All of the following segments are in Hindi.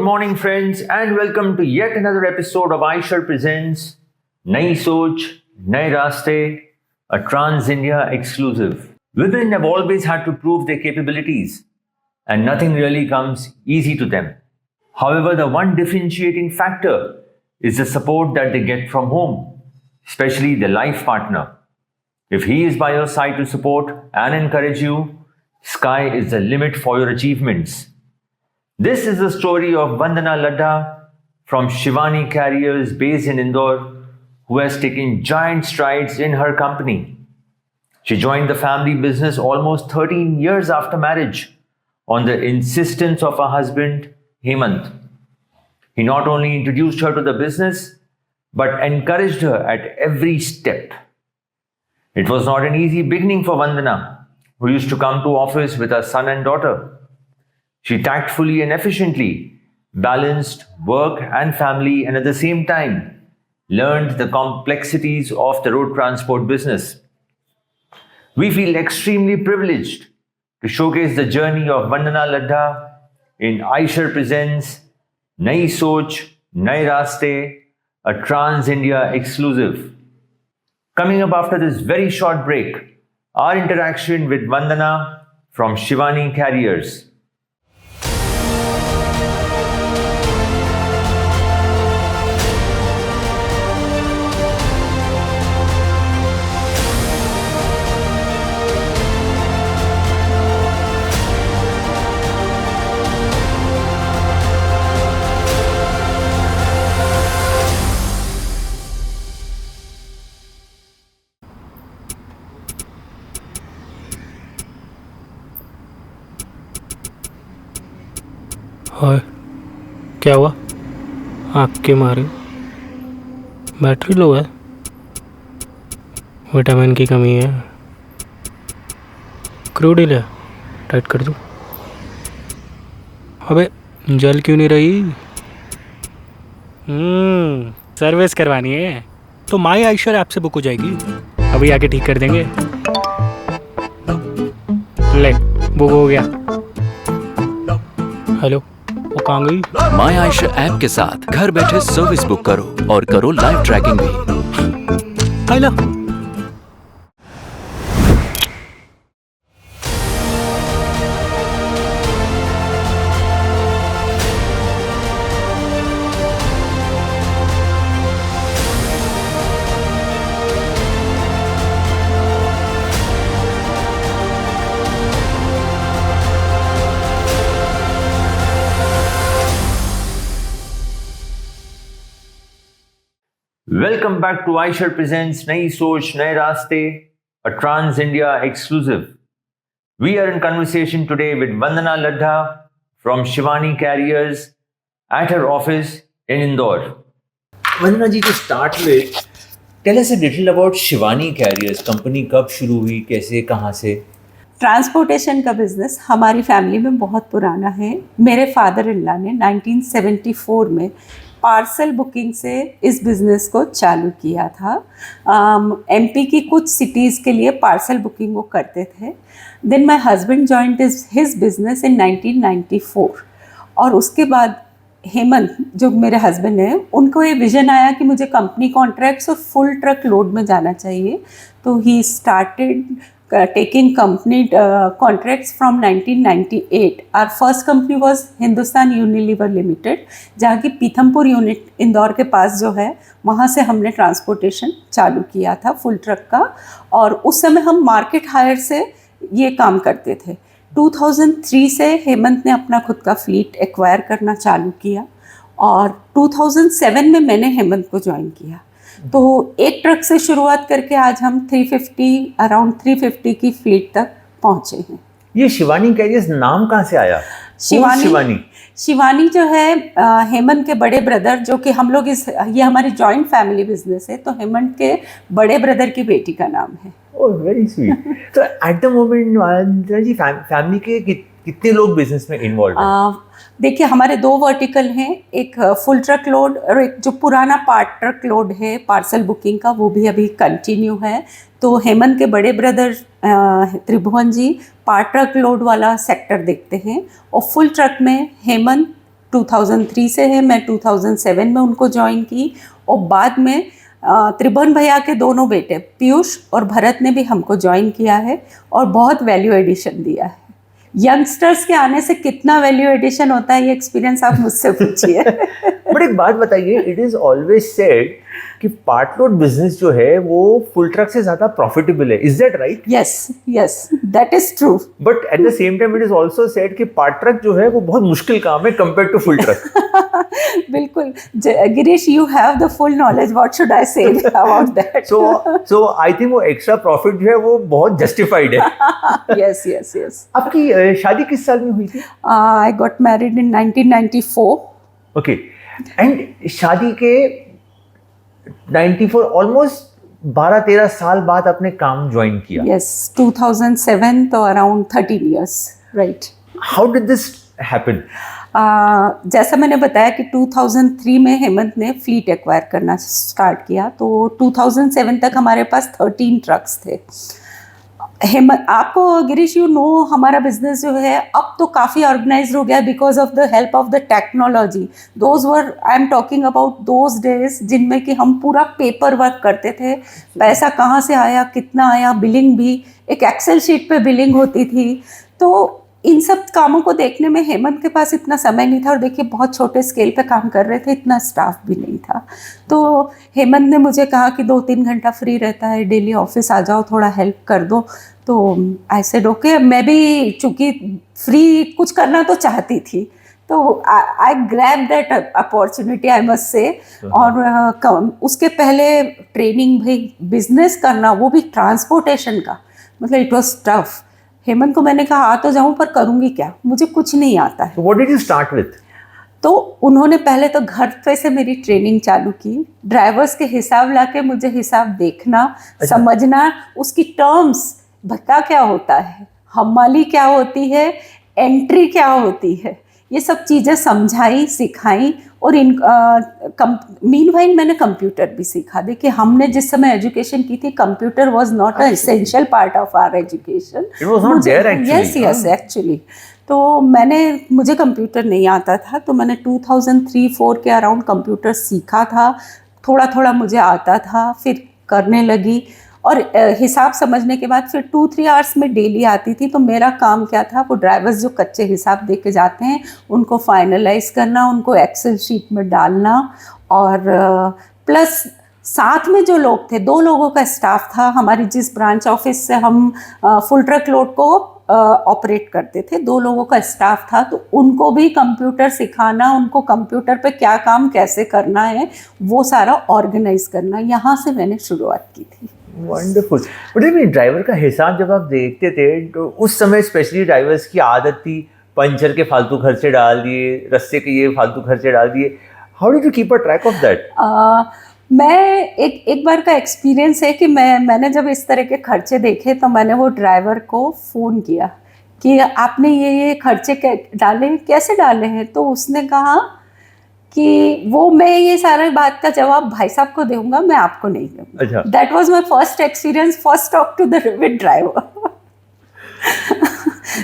morning, friends, and welcome to yet another episode of iShare Presents Nai Soch, Nai Raste, a Trans India exclusive. Women have always had to prove their capabilities, and nothing really comes easy to them. However, the one differentiating factor is the support that they get from home, especially their life partner. If he is by your side to support and encourage you, sky is the limit for your achievements. This is the story of Vandana Ladha from Shivani Carriers based in Indore, who has taken giant strides in her company. She joined the family business almost 13 years after marriage on the insistence of her husband, Hemant. He not only introduced her to the business, but encouraged her at every step. It was not an easy beginning for Vandana, who used to come to office with her son and daughter. She tactfully and efficiently balanced work and family and at the same time learned the complexities of the road transport business. We feel extremely privileged to showcase the journey of Vandana Ladha in iShare Presents Nai Soch, Nai Raste, a Trans India exclusive. Coming up after this very short break, our interaction with Vandana from Shivani Carriers. और क्या हुआ? आँख के मारे बैटरी लो है, विटामिन की कमी है, क्रूड ही ले टाइट कर दूँ। अबे जल क्यों नहीं रही? सर्विस करवानी है तो माई आइशर ऐप से बुक हो जाएगी, अभी आके ठीक कर देंगे। ले बुक हो गया। हेलो, वो कहाँ गई? माई आइशर ऐप के साथ घर बैठे सर्विस बुक करो और करो लाइव ट्रैकिंग भी। Hello, Welcome back to iShare Presents Nai Soch, Nai Raste, a Trans India exclusive. We are in conversation today with Vandana Ladha from Shivani Carriers at her office in Indore. Vandana ji, to start with, tell us a little about Shivani Carriers. Company कब शुरू हुई, कैसे, कहाँ से? ट्रांसपोर्टेशन का बिज़नेस हमारी फैमिली में बहुत पुराना है। मेरे फादर इन लॉ ने 1974 में पार्सल बुकिंग से इस बिज़नेस को चालू किया था। एमपी की कुछ सिटीज़ के लिए पार्सल बुकिंग वो करते थे। Then my husband joined his business in 1994 और उसके बाद हेमंत जो मेरे हस्बैंड हैं उनको ये विज़न आया कि मुझे कंपनी कॉन्ट्रैक्ट्स और फुल ट्रक लोड में जाना चाहिए, तो he started taking company contracts from 1998. Our first company was Hindustan Unilever Limited, जहाँ की पीथमपुर यूनिट इंदौर के पास जो है वहाँ से हमने ट्रांसपोर्टेशन चालू किया था फुल ट्रक का। और उस समय हम मार्केट हायर से ये काम करते थे। 2003 से हेमंत ने अपना खुद का फ्लीट एक्वायर करना चालू किया और 2007 में मैंने हेमंत को ज्वाइन किया। तो एक ट्रक से शुरुआत करके आज हम 350 की फ्लीट तक पहुंचे हैं। ये शिवानी कैरियर्स नाम कहाँ से आया? शिवानी जो है हेमंत के बड़े ब्रदर, जो कि हम लोग ये हमारी जॉइंट फैमिली बिजनेस है, तो हेमंत के बड़े ब्रदर की बेटी का नाम है। Oh, very sweet. तो एट द मोमेंट जी फैमिली के कितने लोग बिजनेस में इन्वॉल्व हैं? देखिए, हमारे 2 वर्टिकल हैं, एक फुल ट्रक लोड और एक जो पुराना पार्ट ट्रक लोड है पार्सल बुकिंग का, वो भी अभी कंटिन्यू है। तो हेमंत के बड़े ब्रदर त्रिभुवन जी पार्ट ट्रक लोड वाला सेक्टर देखते हैं और फुल ट्रक में हेमंत 2003 से है, मैं 2007 में उनको ज्वाइन की। और बाद में त्रिभुवन भैया के दोनों बेटे पीयूष और भरत ने भी हमको ज्वाइन किया है और बहुत वैल्यू एडिशन दिया है। यंगस्टर्स के आने से कितना वैल्यू एडिशन होता है ये एक्सपीरियंस आप मुझसे पूछिए। बट एक बात बताइए, इट इज ऑलवेज सेड कि पार्ट लोड बिजनेस जो है वो फुल ट्रक से ज्यादा प्रॉफिटेबल है, is that right? Yes yes, that is true. But at the same time it is also said कि पार्ट ट्रक जो है वो बहुत मुश्किल काम है कंपेयर टू फुल ट्रक। बिल्कुल Girish, you have the full knowledge, what should I say about that. So I think वो एक्स्ट्रा प्रॉफिट जो है वो बहुत जस्टिफाइड है। Yes yes yes. आपकी शादी किस साल में हुई थी? I got married in 1994। Okay, and शादी के 94 ऑलमोस्ट 12-13 साल बाद आपने काम ज्वाइन किया। यस, 2007, तो around 13 years, right. How did this happen? जैसा मैंने बताया कि 2003 में हेमंत ने फ्लीट एक्वायर करना स्टार्ट किया, तो 2007 तक हमारे पास 13 ट्रक्स थे। हेमंत, आपको गिरीश यू नो, हमारा बिजनेस जो है अब तो काफ़ी ऑर्गेनाइज्ड हो गया because of the help of the technology. Those were, I am talking about those days जिनमें कि हम पूरा पेपर वर्क करते थे। पैसा कहाँ से आया, कितना आया, बिलिंग भी एक एक्सेल शीट पे बिलिंग होती थी। तो इन सब कामों को देखने में हेमंत के पास इतना समय नहीं था, और देखिए बहुत छोटे स्केल पे काम कर रहे थे, इतना स्टाफ भी नहीं था। तो हेमंत ने मुझे कहा कि 2-3 घंटा फ्री रहता है, डेली ऑफिस आ जाओ, थोड़ा हेल्प कर दो। तो आई सेड ओके। मैं भी चूँकि फ्री कुछ करना तो चाहती थी, तो आई grab that opportunity, I must say. और उसके पहले ट्रेनिंग भी, बिजनेस करना, वो भी ट्रांसपोर्टेशन का, मतलब इट वॉज टफ। हेमंत को मैंने कहा आ तो जाऊं, पर करूंगी क्या, मुझे कुछ नहीं आता है। What did you start with? तो उन्होंने पहले तो घर पे से मेरी ट्रेनिंग चालू की, ड्राइवर्स के हिसाब लाके मुझे हिसाब देखना, समझना, उसकी टर्म्स भत्ता क्या होता है, हमाली क्या होती है, एंट्री क्या होती है, ये सब चीज़ें समझाई, सिखाई। और मीनवाइल मैंने कंप्यूटर भी सीखा। देखिए हमने जिस समय एजुकेशन की थी, computer was not a essential part of our education. It was not there actually. Yes actually. तो मुझे कंप्यूटर नहीं आता था, तो मैंने 2003-4 के अराउंड कंप्यूटर सीखा था, थोड़ा थोड़ा मुझे आता था, फिर करने लगी। और हिसाब समझने के बाद फिर 2-3 आवर्स में डेली आती थी। तो मेरा काम क्या था, वो ड्राइवर्स जो कच्चे हिसाब दे के जाते हैं उनको फाइनलाइज करना, उनको एक्सेल शीट में डालना, और प्लस साथ में जो लोग थे, 2 लोगों का स्टाफ था। हमारी जिस ब्रांच ऑफिस से हम फुल ट्रक लोड को ऑपरेट करते थे, 2 लोगों का स्टाफ था, तो उनको भी कंप्यूटर सिखाना, उनको कंप्यूटर पे क्या काम कैसे करना है वो सारा ऑर्गेनाइज करना, यहाँ से मैंने शुरुआत की थी। वंडरफुल। बट मैं ड्राइवर का हिसाब जब आप देखते थे, तो उस समय स्पेशली ड्राइवर्स की आदत थी पंचर के फालतू खर्चे डाल दिए, रस्ते के ये फालतू खर्चे डाल दिए। How did you keep a track of that? मैं एक बार का एक्सपीरियंस है कि मैंने जब इस तरह के खर्चे देखे, तो मैंने वो ड्राइवर को फ़ोन किया कि आपने ये खर्चे डाले, कैसे डाले हैं? तो उसने कहा कि वो, मैं ये सारा बात का जवाब भाई साहब को दूंगा, मैं आपको नहीं दूंगा। अच्छा। That was my first experience, first talk to the with driver.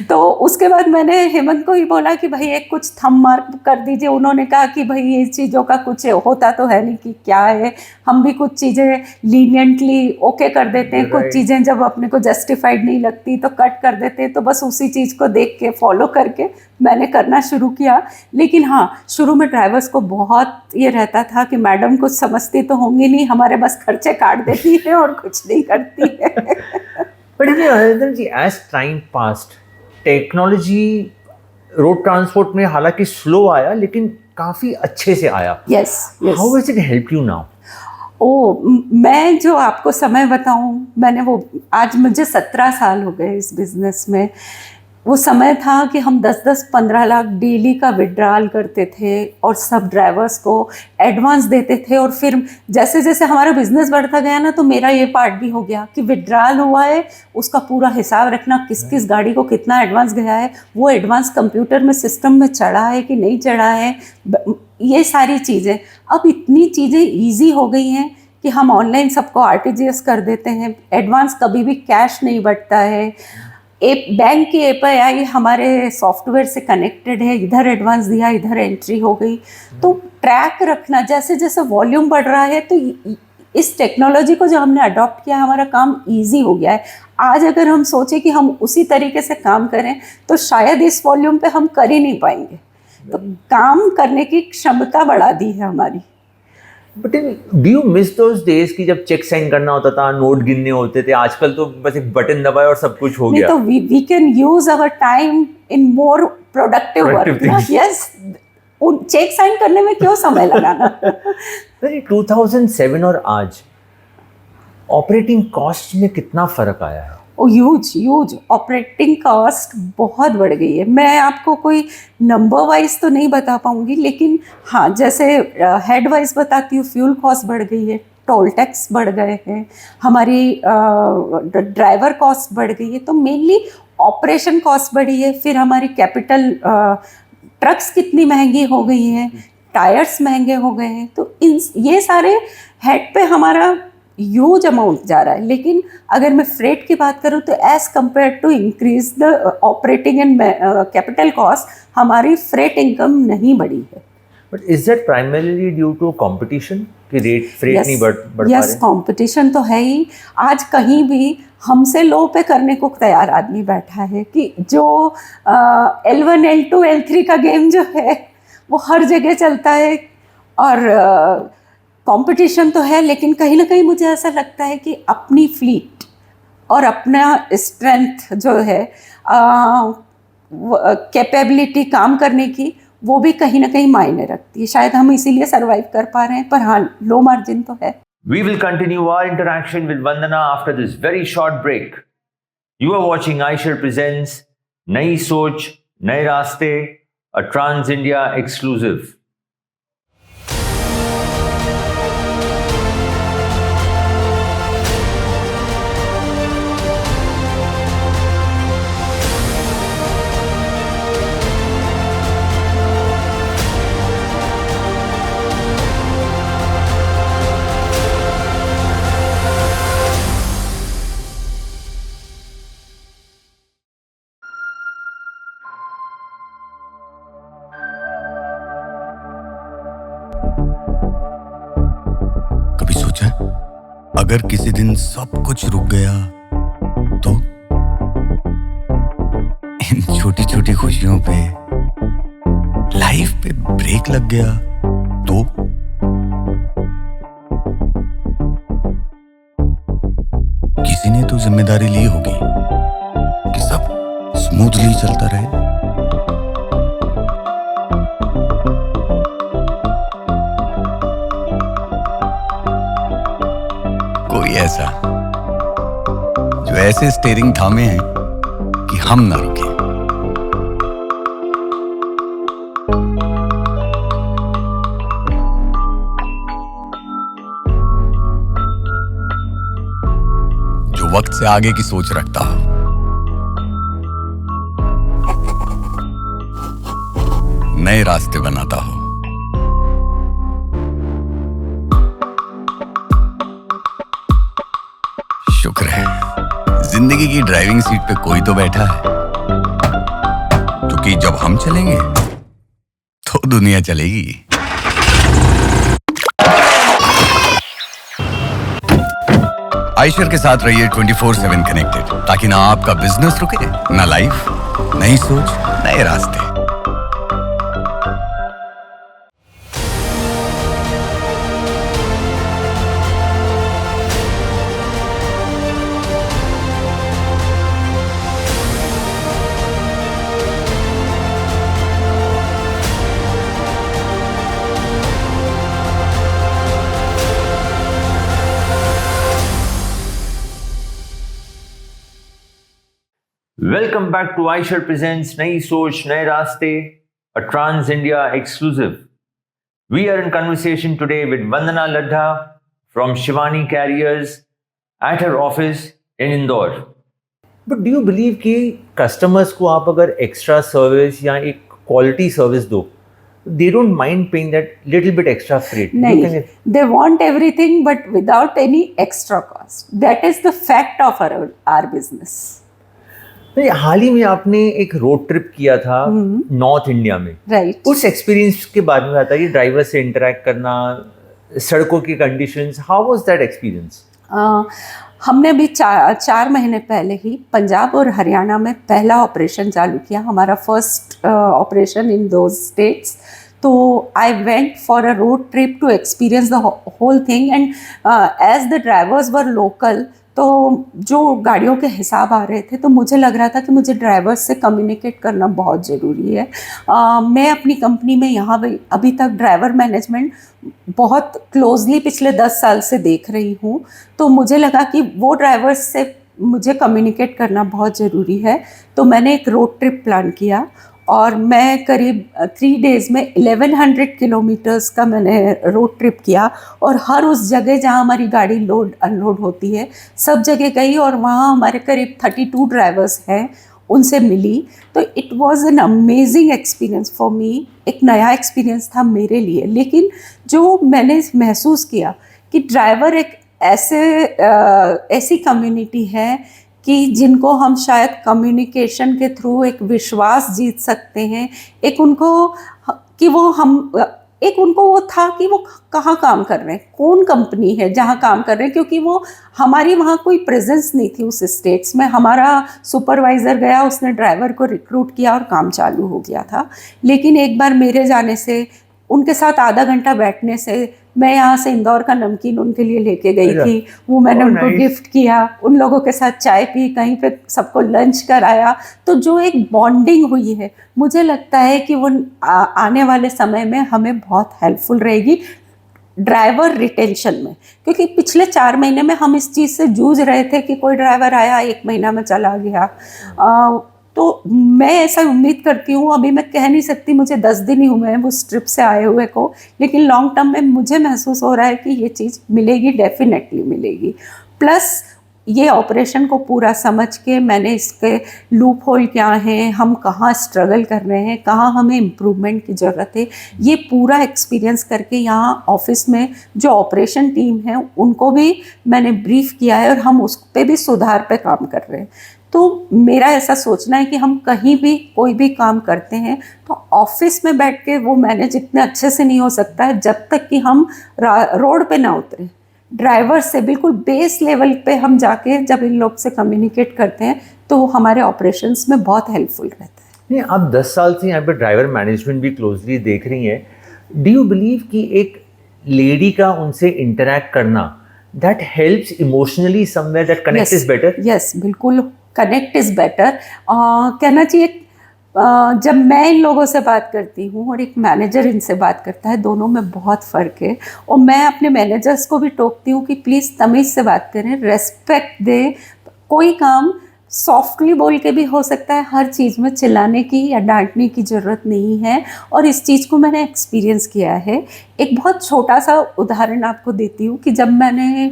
तो उसके बाद मैंने हेमंत को ही बोला कि भाई एक कुछ थंब मार्क कर दीजिए। उन्होंने कहा कि भाई ये चीज़ों का कुछ होता तो है नहीं कि क्या है, हम भी कुछ चीज़ें लीनियंटली ओके कर देते हैं, कुछ चीज़ें जब अपने को जस्टिफाइड नहीं लगती तो कट कर देते हैं। तो बस उसी चीज़ को देख के फॉलो करके मैंने करना शुरू किया। लेकिन हाँ, शुरू में ड्राइवर्स को बहुत ये रहता था कि मैडम कुछ समझती तो होंगी नहीं, हमारे बस खर्चे काट देती है और कुछ नहीं करती है। But Harinder ji, as time passed, technology road transport में हालांकि स्लो आया, लेकिन काफ़ी अच्छे से आया। Yes yes. How has it help you now? मैं जो आपको समय बताऊं, मैंने वो, आज मुझे 17 साल हो गए इस बिज़नेस में। वो समय था कि हम 10-15 लाख डेली का विड्रॉल करते थे और सब ड्राइवर्स को एडवांस देते थे। और फिर जैसे जैसे हमारा बिजनेस बढ़ता गया ना, तो मेरा ये पार्ट भी हो गया कि विड्रॉल हुआ है, उसका पूरा हिसाब रखना, किस किस गाड़ी को कितना एडवांस गया है, वो एडवांस कंप्यूटर में सिस्टम में चढ़ा है कि नहीं चढ़ा है, ये सारी चीज़ें। अब इतनी चीज़ें ईजी हो गई हैं कि हम ऑनलाइन सबको RTGS कर देते हैं, एडवांस कभी भी कैश नहीं बटता है। बैंक की API हमारे सॉफ्टवेयर से कनेक्टेड है, इधर एडवांस दिया, इधर एंट्री हो गई। तो ट्रैक रखना, जैसे जैसे वॉल्यूम बढ़ रहा है, तो इस टेक्नोलॉजी को जो हमने अडॉप्ट किया, हमारा काम इजी हो गया है। आज अगर हम सोचें कि हम उसी तरीके से काम करें तो शायद इस वॉल्यूम पे हम कर ही नहीं पाएंगे। तो काम करने की क्षमता बढ़ा दी है हमारी। But do you miss those days कि जब चेक साइन करना होता था, नोट गिनने होते थे? आजकल तो बस एक बटन दबाए और सब कुछ हो नहीं, गया। तो we can use our time in more productive work. Yes, check sign करने में क्यों समय लगाना। 2007 और आज ऑपरेटिंग कॉस्ट में कितना फर्क आया है? ह्यूज ऑपरेटिंग कॉस्ट बहुत बढ़ गई है। मैं आपको कोई नंबर वाइज तो नहीं बता पाऊंगी, लेकिन हाँ, जैसे हेड वाइज बताती हूँ, फ्यूल कॉस्ट बढ़ गई है, टोल टैक्स बढ़ गए हैं, हमारी ड्राइवर कॉस्ट बढ़ गई है। तो मेनली ऑपरेशन कॉस्ट बढ़ी है। फिर हमारी कैपिटल ट्रक्स कितनी महंगी हो गई हैं, टायर्स महंगे हो गए हैं। तो ये सारे हेड पे हमारा ह्यूज अमाउंट जा रहा है। लेकिन अगर मैं फ्रेट की बात करूँ तो as compare to increase the operating and capital cost, हमारी फ्रेट इनकम नहीं बढ़ी है। But is that primarily due to competition कि रेट फ्रेट नहीं बढ़ पा रहे? यस, कंपटीशन तो है ही। आज कहीं भी हमसे लो पे करने को तैयार आदमी बैठा है कि जो L1 L2 L3 का गेम जो है वो हर जगह चलता है। और कंपटीशन तो है, लेकिन कहीं ना कहीं मुझे ऐसा लगता है कि अपनी फ्लीट और अपना स्ट्रेंथ जो है, कैपेबिलिटी काम करने की, वो भी कहीं ना कहीं मायने रखती है। शायद हम इसीलिए सरवाइव कर पा रहे हैं, पर हाँ, लो मार्जिन तो है। We will continue our interaction with Vandana after this very short break. You are watching Aishar Presents Nai Soch, Nai Raste, a Trans India exclusive. कभी सोचा अगर किसी दिन सब कुछ रुक गया तो? इन छोटी छोटी खुशियों पे, लाइफ पे ब्रेक लग गया तो? किसी ने तो जिम्मेदारी ली होगी कि सब स्मूथली चलता रहे। कोई ऐसा जो ऐसे स्टीयरिंग थामे हैं कि हम ना रुके। जो वक्त से आगे की सोच रखता हो, नए रास्ते बनाता हो। शुक्र है जिंदगी की ड्राइविंग सीट पे कोई तो बैठा है, क्योंकि जब हम चलेंगे तो दुनिया चलेगी। आयशर के साथ रहिए 24/7 कनेक्टेड, ताकि ना आपका बिजनेस रुके, ना लाइफ, नई सोच, नए रास्ते। Welcome back to Aishar Presents Nai Soch, Nai Raste, a Trans India exclusive. We are in conversation today with Vandana Ladha from Shivani Carriers at her office in Indore. But do you believe कि customers को आप अगर extra service या एक quality service दो, they don't mind paying that little bit extra freight? नहीं, they want everything but without any extra cost. That is the fact of our business. नहीं, हाल ही में आपने एक रोड ट्रिप किया था नॉर्थ इंडिया में, राइट। उस एक्सपीरियंस के बारे में बताइए, ड्राइवर से इंटरेक्ट करना, सड़कों की conditions, how was that experience? हमने अभी 4 महीने पहले ही पंजाब और हरियाणा में पहला ऑपरेशन चालू किया, हमारा first operation in those states. तो I went for a road trip to experience the whole thing and as the drivers were local, तो जो गाड़ियों के हिसाब आ रहे थे तो मुझे लग रहा था कि मुझे ड्राइवर्स से कम्युनिकेट करना बहुत ज़रूरी है। मैं अपनी कंपनी में यहाँ भी अभी तक ड्राइवर मैनेजमेंट बहुत क्लोजली पिछले 10 साल से देख रही हूँ, तो मुझे लगा कि वो ड्राइवर्स से मुझे कम्युनिकेट करना बहुत ज़रूरी है। तो मैंने एक रोड ट्रिप प्लान किया और मैं करीब 3 डेज़ में 1100 किलोमीटर्स का मैंने रोड ट्रिप किया और हर उस जगह जहाँ हमारी गाड़ी लोड अनलोड होती है सब जगह गई और वहाँ हमारे करीब 32 ड्राइवर्स हैं, उनसे मिली। तो it was an amazing experience for me, एक नया एक्सपीरियंस था मेरे लिए। लेकिन जो मैंने महसूस किया कि ड्राइवर एक ऐसी कम्युनिटी है कि जिनको हम शायद कम्युनिकेशन के थ्रू एक विश्वास जीत सकते हैं, एक उनको कि वो था कि वो कहाँ काम कर रहे हैं, कौन कंपनी है जहाँ काम कर रहे हैं, क्योंकि वो हमारी वहाँ कोई प्रेजेंस नहीं थी उस स्टेट्स में। हमारा सुपरवाइज़र गया, उसने ड्राइवर को रिक्रूट किया और काम चालू हो गया था। लेकिन एक बार मेरे जाने से, उनके साथ आधा घंटा बैठने से, मैं यहाँ से इंदौर का नमकीन उनके लिए लेके गई थी, वो मैंने उनको गिफ्ट किया, उन लोगों के साथ चाय पी, कहीं पे सबको लंच कराया। तो जो एक बॉन्डिंग हुई है, मुझे लगता है कि वो आने वाले समय में हमें बहुत हेल्पफुल रहेगी ड्राइवर रिटेंशन में, क्योंकि पिछले 4 महीने में हम इस चीज़ से जूझ रहे थे कि कोई ड्राइवर आया 1 महीना में चला गया। तो मैं ऐसा उम्मीद करती हूँ, अभी मैं कह नहीं सकती, मुझे 10 दिन ही हुए हैं उस ट्रिप से आए हुए को, लेकिन लॉन्ग टर्म में मुझे महसूस हो रहा है कि ये चीज़ मिलेगी, डेफिनेटली मिलेगी। प्लस ये ऑपरेशन को पूरा समझ के मैंने इसके लूप होल क्या हैं, हम कहाँ स्ट्रगल कर रहे हैं, कहाँ हमें इम्प्रूवमेंट की ज़रूरत है, ये पूरा एक्सपीरियंस करके यहाँ ऑफिस में जो ऑपरेशन टीम है उनको भी मैंने ब्रीफ किया है और हम उस पर भी सुधार पे काम कर रहे हैं। तो मेरा ऐसा सोचना है कि हम कहीं भी कोई भी काम करते हैं तो ऑफिस में बैठ के वो मैनेज इतने अच्छे से नहीं हो सकता है जब तक कि हम रोड पे ना उतरें। ड्राइवर से बिल्कुल बेस लेवल पे हम जाके जब इन लोग से कम्युनिकेट करते हैं तो वो हमारे ऑपरेशंस में बहुत हेल्पफुल रहता है। नहीं, आप 10 साल से यहाँ पे ड्राइवर मैनेजमेंट भी क्लोजली देख रही हैं। डू यू बिलीव कि एक लेडी का उनसे इंटरैक्ट करना that helps emotionally somewhere, that connect is better? Yes, बिल्कुल, कनेक्ट इज़ बेटर। कहना चाहिए जब मैं इन लोगों से बात करती हूँ और एक मैनेजर इनसे बात करता है, दोनों में बहुत फ़र्क है। और मैं अपने मैनेजर्स को भी टोकती हूँ कि प्लीज़ तमीज़ से बात करें, रेस्पेक्ट दें। कोई काम सॉफ्टली बोल के भी हो सकता है, हर चीज़ में चिल्लाने की या डांटने की ज़रूरत नहीं है। और इस चीज़ को मैंने एक्सपीरियंस किया है। एक बहुत छोटा सा उदाहरण आपको देती हूँ कि जब मैंने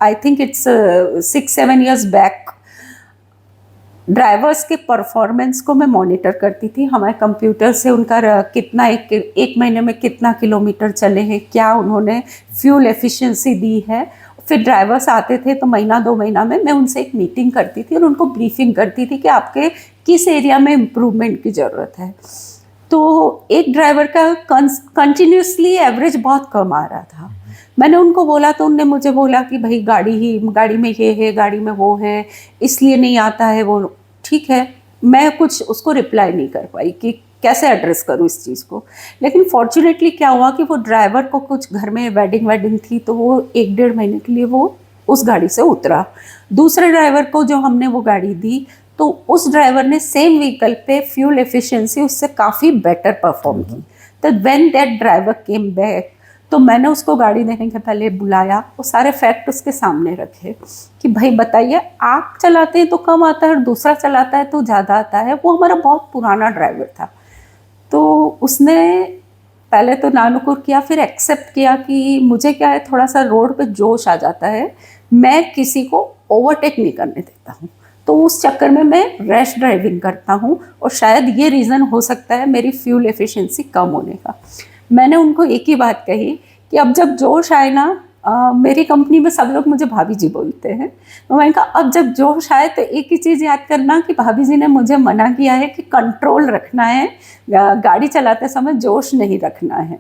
I think it's 6-7 years back drivers के परफॉर्मेंस को मैं मॉनिटर करती थी। हमारे कंप्यूटर से उनका कितना एक महीने में कितना किलोमीटर चले हैं, क्या उन्होंने फ्यूल एफिशिएंसी दी है। फिर ड्राइवर्स आते थे तो महीना 2 महीना में मैं उनसे एक मीटिंग करती थी और उनको ब्रीफिंग करती थी कि आपके किस एरिया में इम्प्रूवमेंट की ज़रूरत है। तो एक ड्राइवर का कंटिन्यूसली एवरेज बहुत कम आ रहा था। मैंने उनको बोला तो उनने मुझे बोला कि भाई गाड़ी में ये है, गाड़ी में वो है, इसलिए नहीं आता है वो। ठीक है, मैं कुछ उसको रिप्लाई नहीं कर पाई कि कैसे एड्रेस करूँ इस चीज़ को। लेकिन फॉर्चुनेटली क्या हुआ कि वो ड्राइवर को कुछ घर में वेडिंग थी तो वो 1-1.5 महीने के लिए वो उस गाड़ी से उतरा। दूसरे ड्राइवर को जो हमने वो गाड़ी दी तो उस ड्राइवर ने सेम व्हीकल पे फ्यूल एफिशिएंसी उससे काफ़ी बेटर परफॉर्म की। तो when that driver came back, तो मैंने उसको गाड़ी देने के पहले बुलाया, वो सारे फैक्ट उसके सामने रखे कि भाई बताइए, आप चलाते हैं तो कम आता है और दूसरा चलाता है तो ज़्यादा आता है। वो हमारा बहुत पुराना ड्राइवर था। तो उसने पहले तो नानुकुर किया, फिर एक्सेप्ट किया कि मुझे क्या है, थोड़ा सा रोड पे जोश आ जाता है, मैं किसी को ओवरटेक नहीं करने देता हूँ। तो उस चक्कर में मैं रैश ड्राइविंग करता हूँ और शायद ये रीज़न हो सकता है मेरी फ्यूल एफिशिएंसी कम होने का। मैंने उनको एक ही बात कही कि अब जब जोश आए ना मेरी कंपनी में सब लोग मुझे भाभी जी बोलते हैं। तो मैंने कहा अब जब जोश आए तो एक ही चीज़ याद करना कि भाभी जी ने मुझे मना किया है कि कंट्रोल रखना है, गाड़ी चलाते समय जोश नहीं रखना है।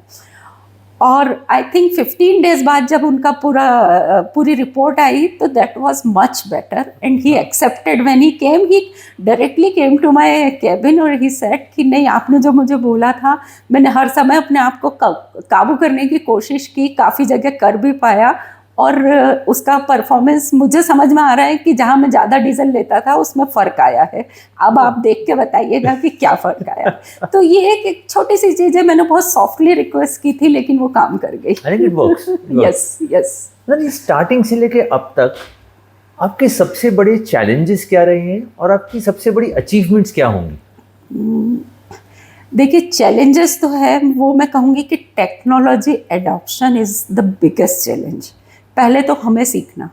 और आई थिंक 15 डेज बाद जब उनका पूरी रिपोर्ट आई तो that was much better and he accepted. When he came, he directly came to my cabin और ही सेड कि नहीं, आपने जो मुझे बोला था, मैंने हर समय अपने आप को काबू करने की कोशिश की, काफ़ी जगह कर भी पाया और उसका परफॉर्मेंस मुझे समझ में आ रहा है कि जहाँ मैं ज़्यादा डीजल लेता था उसमें फ़र्क आया है। अब आप देख के बताइएगा कि क्या फ़र्क आया। तो ये एक छोटी सी चीज़ है, मैंने बहुत सॉफ्टली रिक्वेस्ट की थी लेकिन वो काम कर गई। Yes yes. स्टार्टिंग से लेके अब तक आपके सबसे बड़े चैलेंजेस क्या रहे हैं और आपकी सबसे बड़ी अचीवमेंट्स क्या होंगी? देखिए, चैलेंजेस तो है, वो मैं कहूँगी कि technology adoption is the biggest challenge. पहले तो हमें सीखना,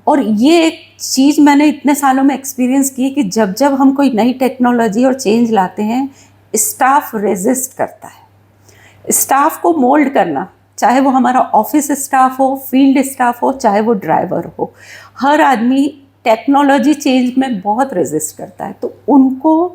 और ये एक चीज़ मैंने इतने सालों में एक्सपीरियंस की कि जब जब हम कोई नई टेक्नोलॉजी और चेंज लाते हैं, स्टाफ रेजिस्ट करता है। स्टाफ को मोल्ड करना, चाहे वो हमारा ऑफिस स्टाफ हो, फील्ड स्टाफ हो, चाहे वो ड्राइवर हो, हर आदमी टेक्नोलॉजी चेंज में बहुत रेजिस्ट करता है। तो उनको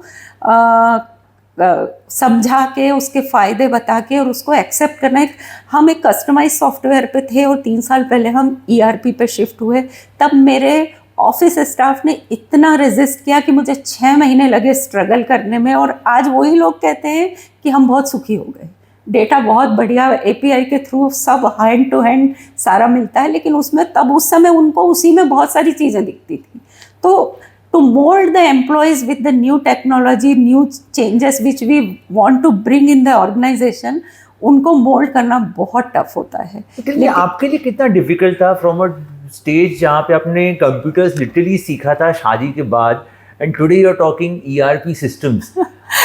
समझा के, उसके फ़ायदे बता के और उसको एक्सेप्ट करना है। हम एक कस्टमाइज सॉफ्टवेयर पे थे और 3 साल पहले हम ERP पे शिफ्ट हुए। तब मेरे ऑफिस स्टाफ ने इतना रेजिस्ट किया कि मुझे 6 महीने लगे स्ट्रगल करने में, और आज वही लोग कहते हैं कि हम बहुत सुखी हो गए। डेटा बहुत बढ़िया, API के थ्रू सब हैंड टू हैंड सारा मिलता है, लेकिन उसमें तब उस समय उनको उसी में बहुत सारी चीज़ें दिखती थी। तो to mold the employees with the new technology, new changes which we want to bring in the organization, उनको मोल्ड करना बहुत टफ होता है। लेकिन आपके लिए कितना डिफिकल्ट था फ्रॉम अ स्टेज जहाँ पे आपने कंप्यूटर्स लिटरली सीखा था शादी के बाद, and today you are talking ERP systems,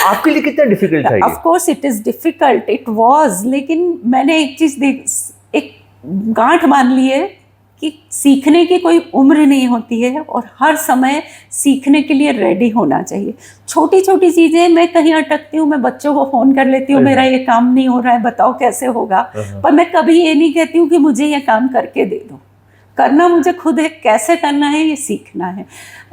आपके लिए कितना डिफिकल्ट था ये? Of course it is difficult, it was, लेकिन मैंने एक चीज़ एक गांठ मान ली है कि सीखने की कोई उम्र नहीं होती है और हर समय सीखने के लिए रेडी होना चाहिए। छोटी छोटी चीज़ें, मैं कहीं अटकती हूँ, मैं बच्चों को फ़ोन कर लेती हूँ, मेरा ये काम नहीं हो रहा है, बताओ कैसे होगा, पर मैं कभी ये नहीं कहती हूँ कि मुझे ये काम करके दे दो। करना मुझे खुद है, कैसे करना है ये सीखना है।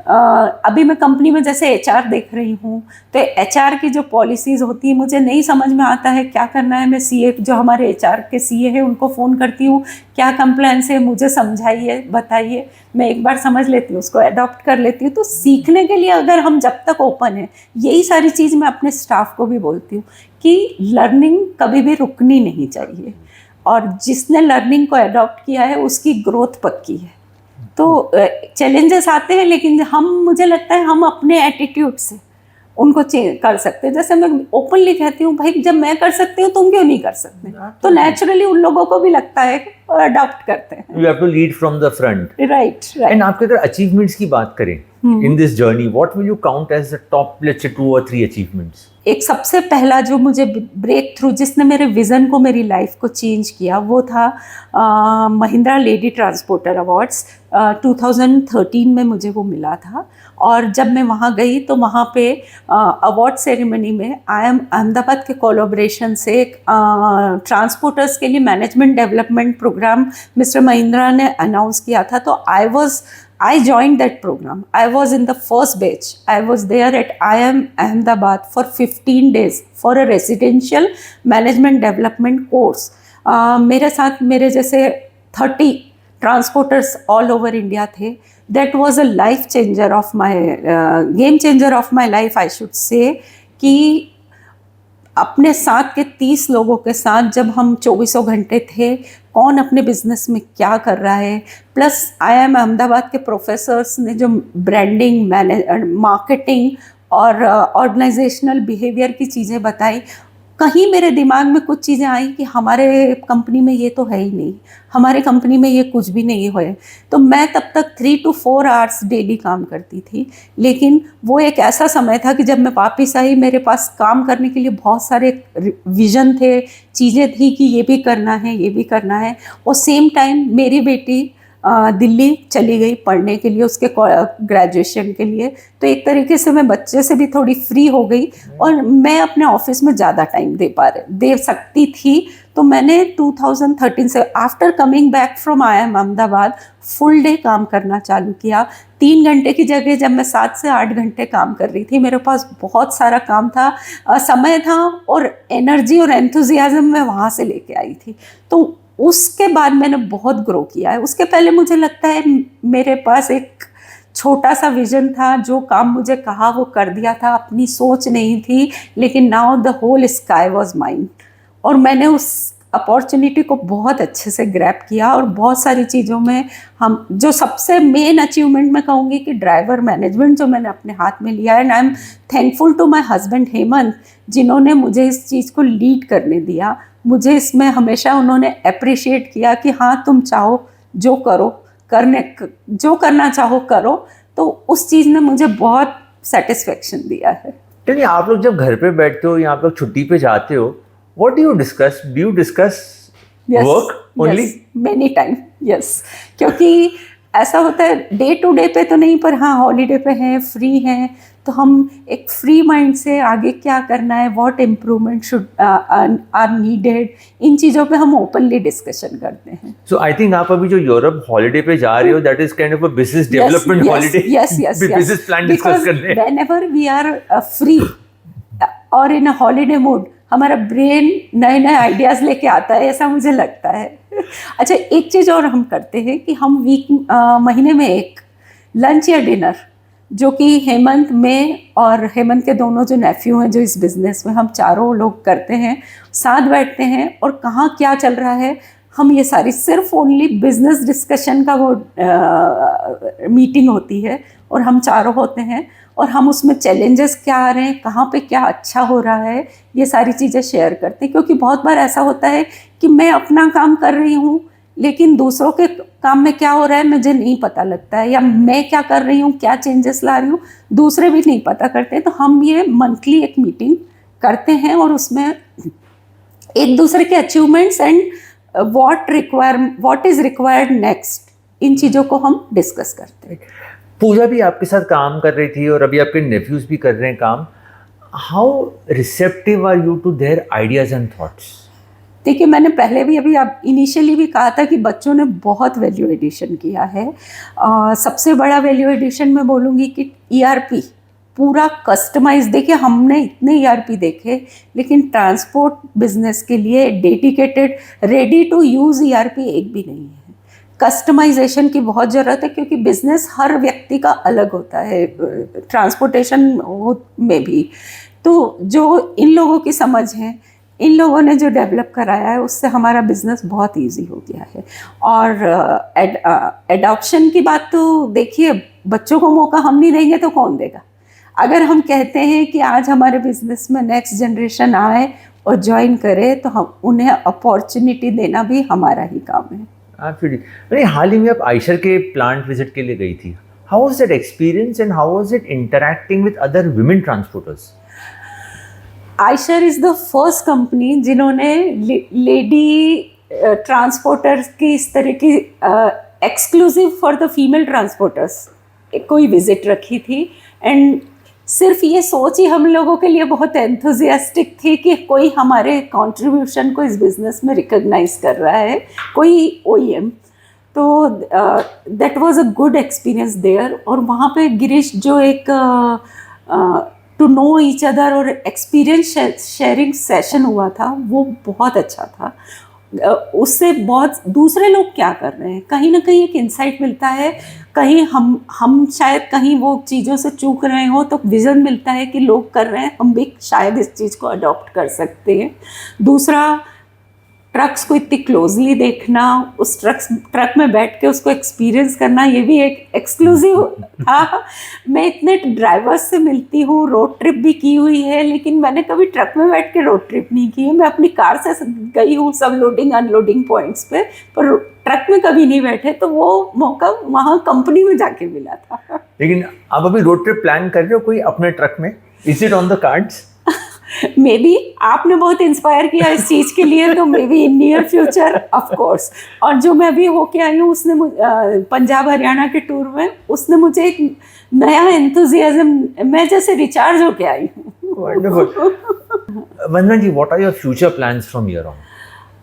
अभी मैं कंपनी में जैसे HR देख रही हूँ, तो HR की जो पॉलिसीज़ होती है मुझे नहीं समझ में आता है क्या करना है। मैं CA, जो हमारे HR के CA हैं, उनको फ़ोन करती हूँ, क्या कंप्लायंस है, मुझे समझाइए, बताइए। मैं एक बार समझ लेती हूँ, उसको अडॉप्ट कर लेती हूँ। तो सीखने के लिए अगर हम जब तक ओपन हैं, यही सारी चीज़ मैं अपने स्टाफ को भी बोलती हूँ कि लर्निंग कभी भी रुकनी नहीं चाहिए, और जिसने लर्निंग को अडॉप्ट किया है उसकी ग्रोथ पक्की है। तो चैलेंजेस आते हैं, लेकिन मुझे लगता है हम अपने एटीट्यूड से उनको चेंज कर सकते हैं। जैसे मैं ओपनली कहती हूँ, भाई जब मैं कर सकती हूँ तुम क्यों नहीं कर सकते? तो नेचुरली उन लोगों को भी लगता है और अडॉप्ट करते हैं। You have to lead from the front, right. And आपके अगर अचीवमेंट्स की बात करें in this journey, what will you count as the top, let's say 2 or 3 achievements? एक सबसे पहला जो मुझे ब्रेक थ्रू, जिसने मेरे विज़न को, मेरी लाइफ को चेंज किया, वो था महिंद्रा लेडी ट्रांसपोर्टर अवार्ड्स। 2013 में मुझे वो मिला था, और जब मैं वहाँ गई तो वहाँ पे अवार्ड सेरेमनी में IIM अहमदाबाद के कोलैबोरेशन से एक ट्रांसपोर्टर्स के लिए management development programme mister Mahindra ने अनाउंस किया था। तो I joined that program. I was in the first batch. I was there at IIM Ahmedabad for 15 days for a residential management development course. मेरे साथ मेरे जैसे 30 ट्रांसपोर्टर्स ऑल ओवर इंडिया थे। That was a life changer of my game changer of my life, I should say, कि अपने साथ के 30 लोगों के साथ जब हम 24 घंटे थे, कौन अपने बिजनेस में क्या कर रहा है, प्लस IIM अहमदाबाद के प्रोफेसर्स ने जो ब्रांडिंग, मार्केटिंग और ऑर्गेनाइजेशनल बिहेवियर की चीज़ें बताई, कहीं मेरे दिमाग में कुछ चीज़ें आई कि हमारे कंपनी में ये तो है ही नहीं, हमारे कंपनी में ये कुछ भी नहीं है। तो मैं तब तक 3 to 4 hours डेली काम करती थी, लेकिन वो एक ऐसा समय था कि जब मैं वापस आई, मेरे पास काम करने के लिए बहुत सारे विज़न थे, चीज़ें थी कि ये भी करना है, ये भी करना है। और सेम टाइम मेरी बेटी दिल्ली चली गई पढ़ने के लिए, उसके ग्रेजुएशन के लिए। तो एक तरीके से मैं बच्चे से भी थोड़ी फ्री हो गई और मैं अपने ऑफिस में ज़्यादा टाइम दे सकती थी। तो मैंने 2013 से after coming back from IIM Ahmedabad full day काम करना चालू किया। 3 घंटे की जगह जब मैं 7 से 8 घंटे काम कर रही थी, मेरे पास बहुत सारा काम था, समय था और एनर्जी और एंथुजियाज्म मैं वहाँ से लेके आई थी। तो उसके बाद मैंने बहुत ग्रो किया है। उसके पहले मुझे लगता है मेरे पास एक छोटा सा विजन था, जो काम मुझे कहा वो कर दिया था, अपनी सोच नहीं थी, लेकिन now the whole sky was mine. और मैंने उस अपॉर्चुनिटी को बहुत अच्छे से ग्रैब किया और बहुत सारी चीज़ों में हम जो सबसे मेन अचीवमेंट मैं कहूँगी कि ड्राइवर मैनेजमेंट जो मैंने अपने हाथ में लिया है, and I am thankful to my husband Hemant, जिन्होंने मुझे इस चीज़ को लीड करने दिया। मुझे इसमें हमेशा उन्होंने अप्रिशिएट किया कि हाँ तुम चाहो जो करो, जो करना चाहो करो। तो उस चीज़ ने मुझे बहुत सेटिस्फेक्शन दिया है। चलिए, आप लोग जब घर पे बैठते हो या आप लोग छुट्टी पे जाते हो, what do you discuss? Do you discuss work only? Yes, many time, yes. क्योंकि ऐसा होता है डे टू डे पे तो नहीं, पर हाँ हॉलीडे पे हैं, फ्री हैं, तो हम एक फ्री माइंड से आगे क्या करना है, what improvement should are needed, इन चीज़ों पे हम ओपनली डिस्कशन करते हैं। So I think आप अभी जो यूरोप हॉलीडे पे जा रहे हो, that is kind of a business development holiday. Yes. business plan discuss करने। Whenever we are free और in a holiday mood, हमारा ब्रेन नए नए आइडियाज़ लेके आता है, ऐसा मुझे लगता है। अच्छा, एक चीज़ और हम करते हैं कि हम महीने में एक लंच या डिनर, जो कि हेमंत में और हेमंत के दोनों जो नेफ्यू हैं जो इस बिज़नेस में, हम चारों लोग करते हैं, साथ बैठते हैं और कहाँ क्या चल रहा है, हम ये सारी सिर्फ ओनली बिजनेस डिस्कशन का वो मीटिंग होती है और हम चारों होते हैं और हम उसमें चैलेंजेस क्या आ रहे हैं, कहाँ पे क्या अच्छा हो रहा है, ये सारी चीज़ें शेयर करते हैं। क्योंकि बहुत बार ऐसा होता है कि मैं अपना काम कर रही हूँ लेकिन दूसरों के काम में क्या हो रहा है मुझे नहीं पता लगता है, या मैं क्या कर रही हूँ, क्या चेंजेस ला रही हूँ, दूसरे भी नहीं पता करते हैं। तो हम ये मंथली एक मीटिंग करते हैं और उसमें एक दूसरे के achievements and what is required next, इन चीज़ों को हम डिस्कस करते हैं। पूजा भी आपके साथ काम कर रही थी और अभी आपके नेफ्यूज भी कर रहे हैं काम। How receptive are you to their ideas and thoughts? देखिए, मैंने पहले भी अभी आप इनिशियली भी कहा था कि बच्चों ने बहुत वैल्यू एडिशन किया है। सबसे बड़ा वैल्यू एडिशन मैं बोलूँगी कि ERP पूरा कस्टमाइज। देखिए, हमने इतने ERP देखे, लेकिन ट्रांसपोर्ट बिजनेस के लिए dedicated ready to use ERP एक भी नहीं है। कस्टमाइजेशन की बहुत ज़रूरत है क्योंकि बिज़नेस हर व्यक्ति का अलग होता है, ट्रांसपोर्टेशन में भी। तो जो इन लोगों की समझ है, इन लोगों ने जो डेवलप कराया है, उससे हमारा बिज़नेस बहुत इजी हो गया है। और एडॉप्शन की बात तो देखिए, बच्चों को मौका हम नहीं देंगे तो कौन देगा। अगर हम कहते हैं कि आज हमारे बिज़नेस में नेक्स्ट जनरेशन आए और ज्वाइन करे, तो हम उन्हें अपॉर्चुनिटी देना भी हमारा ही काम है। अरे, हाल ही में आप आयशर के प्लांट विजिट के लिए गई थी। How was that experience and how was it interacting with other women transporters? Eicher is the first company जिन्होंने लेडी ट्रांसपोर्टर्स की इस तरह की exclusive for the female transporters कोई विजिट रखी थी। एंड सिर्फ ये सोच ही हम लोगों के लिए बहुत एंथुजियास्टिक थी कि कोई हमारे कंट्रीब्यूशन को इस बिज़नेस में रिकॉग्नाइज कर रहा है, कोई OEM। तो that was a good experience there. और वहाँ पे गिरीश जो एक टू नो ईच अदर और एक्सपीरियंस शेयरिंग सेशन हुआ था, वो बहुत अच्छा था। उससे बहुत दूसरे लोग क्या कर रहे हैं, कहीं ना कहीं एक इंसाइट मिलता है। कहीं हम शायद कहीं वो चीज़ों से चूक रहे हो तो विज़न मिलता है कि लोग कर रहे हैं, हम भी शायद इस चीज़ को अडॉप्ट कर सकते हैं। दूसरा, ट्रक्स को इतनी क्लोजली देखना, उस ट्रक में बैठ के उसको एक्सपीरियंस करना, ये भी एक एक्सक्लूसिव था। मैं इतने ड्राइवर्स से मिलती हूँ, रोड ट्रिप भी की हुई है, लेकिन मैंने कभी ट्रक में बैठ के रोड ट्रिप नहीं की है। मैं अपनी कार से गई हूँ सब लोडिंग अनलोडिंग पॉइंट्स पे, पर ट्रक में कभी नहीं बैठे। तो वो मौका वहाँ कंपनी में जाके मिला था। लेकिन आप अभी रोड ट्रिप प्लान कर रहे हो कोई अपने ट्रक में? Is it on the cards? May be आपने बहुत इंस्पायर किया इस चीज़ के लिए, तो may be in near future of course. और जो मैं अभी होके आई हूँ, उसने पंजाब हरियाणा के टूर में उसने मुझे एक नया एंथुजियाज्म, मैं जैसे रिचार्ज होके आई हूँ। Vandana ji, what are your future plans from here on?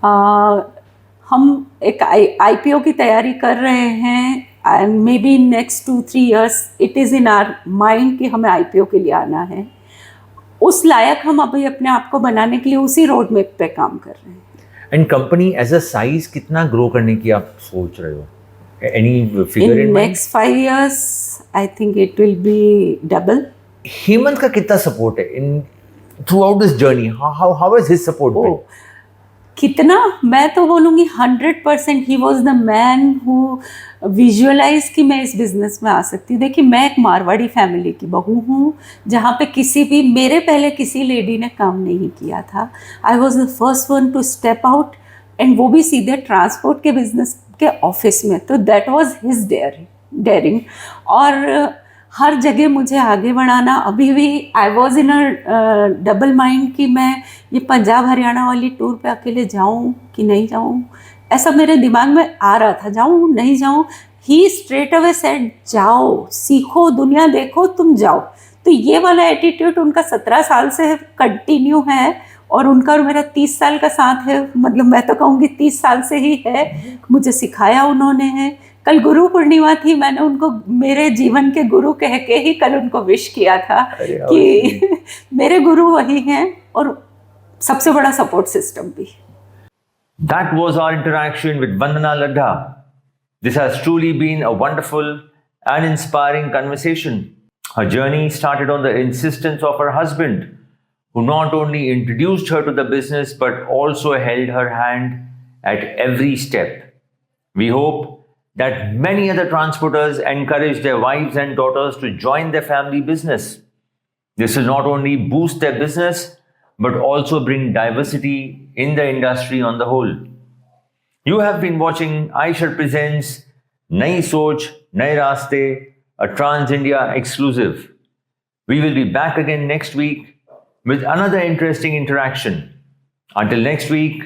हम एक IPO की तैयारी कर रहे हैं and maybe next 2-3 years it is in our mind कि हमें IPO के लिए आना है। उस लायक हम अभी अपने आप को बनाने के लिए उसी रोड मैप पे काम कर रहे हैं। And company as a size कितना ग्रो करने की आप सोच रहे हो? Any figure in in next 5 years I think it will be double. Hemant का कितना सपोर्ट है in throughout this journey? How is his support been? कितना, मैं तो बोलूँगी 100%। He was the man who visualise कि मैं इस बिज़नेस में आ सकती हूँ। देखिए, मैं एक मारवाड़ी फैमिली की बहू हूँ जहाँ पे किसी भी मेरे पहले किसी लेडी ने काम नहीं किया था। I was the first one two step out, and वो भी सीधे ट्रांसपोर्ट के बिजनेस के ऑफिस में। तो दैट वॉज हिज डेयरिंग। और हर जगह मुझे आगे बढ़ाना। अभी भी I was in a double mind कि मैं ये पंजाब हरियाणा वाली टूर पे अकेले जाऊं कि नहीं जाऊं, ऐसा मेरे दिमाग में आ रहा था, जाऊं नहीं जाऊं। ही स्ट्रेट अवे सेड जाओ, सीखो, दुनिया देखो, तुम जाओ। तो ये वाला एटीट्यूड उनका 17 साल से कंटिन्यू है, और उनका और मेरा 30 साल का साथ है। मतलब मैं तो कहूँगी 30 साल से ही है। मुझे सिखाया उन्होंने है। कल गुरु पूर्णिमा थी, मैंने उनको मेरे जीवन के गुरु कह के ही कल उनको विश किया था कि मेरे गुरु वही हैं, और सबसे बड़ा सपोर्ट सिस्टम भी। That was our interaction with Vandana Ladha. This has truly been a wonderful and inspiring conversation. Her journey started on the insistence of her husband, who not only introduced her to the business but also held her hand at every step. We hope that many other transporters encourage their wives and daughters to join their family business. This will not only boost their business but also bring diversity in the industry on the whole. You have been watching Aisha Presents Nai Soch, Nai Raste, a Trans India exclusive. We will be back again next week with another interesting interaction. Until next week,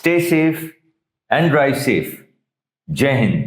stay safe and drive safe. Jai Hind.